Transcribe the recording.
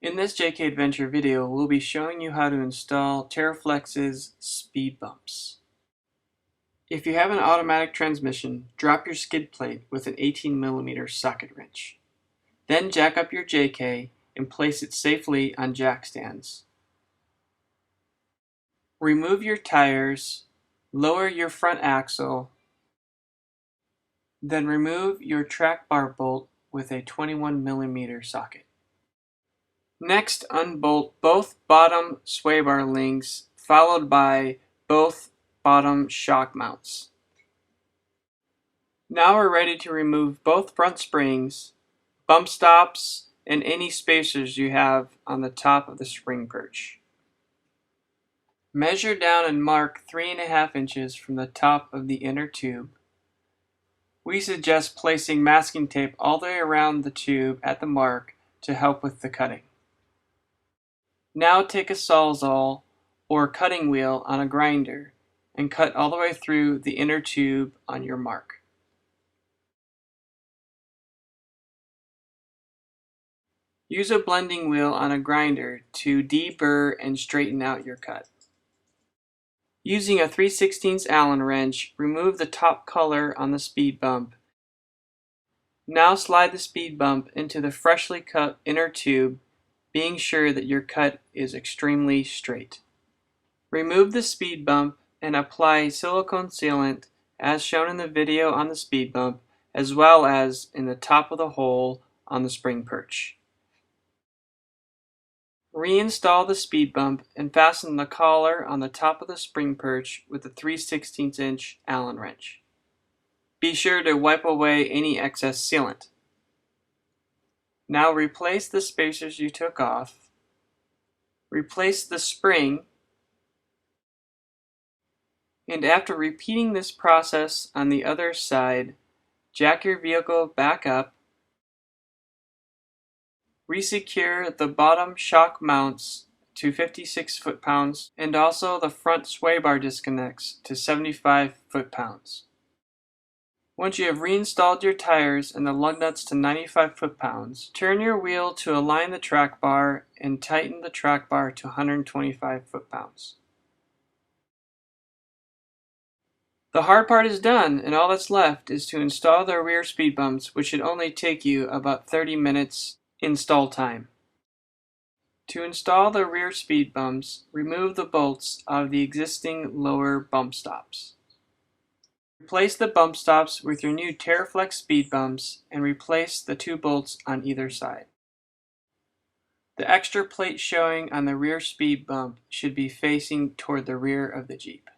In this JK Adventure video, we'll be showing you how to install Teraflex's Speedbumps. If you have an automatic transmission, drop your skid plate with an 18mm socket wrench. Then jack up your JK and place it safely on jack stands. Remove your tires, lower your front axle, then remove your track bar bolt with a 21mm socket. Next, unbolt both bottom sway bar links, followed by both bottom shock mounts. Now we're ready to remove both front springs, bump stops, and any spacers you have on the top of the spring perch. Measure down and mark 3.5 inches from the top of the inner tube. We suggest placing masking tape all the way around the tube at the mark to help with the cutting. Now take a sawzall or cutting wheel on a grinder and cut all the way through the inner tube on your mark. Use a blending wheel on a grinder to deburr and straighten out your cut. Using a 3/16 Allen wrench, remove the top collar on the speed bump. Now slide the speed bump into the freshly cut inner tube, being sure that your cut is extremely straight. Remove the speed bump and apply silicone sealant as shown in the video on the speed bump, as well as in the top of the hole on the spring perch. Reinstall the speed bump and fasten the collar on the top of the spring perch with a 3/16" Allen wrench. Be sure to wipe away any excess sealant. Now replace the spacers you took off. Replace the spring. And after repeating this process on the other side, jack your vehicle back up. Resecure the bottom shock mounts to 56 foot-pounds and also the front sway bar disconnects to 75 foot-pounds. Once you have reinstalled your tires and the lug nuts to 95 foot-pounds, turn your wheel to align the track bar and tighten the track bar to 125 foot-pounds. The hard part is done, and all that's left is to install the rear speed bumps, which should only take you about 30 minutes install time. To install the rear speed bumps, remove the bolts out of the existing lower bump stops. Replace the bump stops with your new Teraflex speed bumps and replace the 2 bolts on either side. The extra plate showing on the rear speed bump should be facing toward the rear of the Jeep.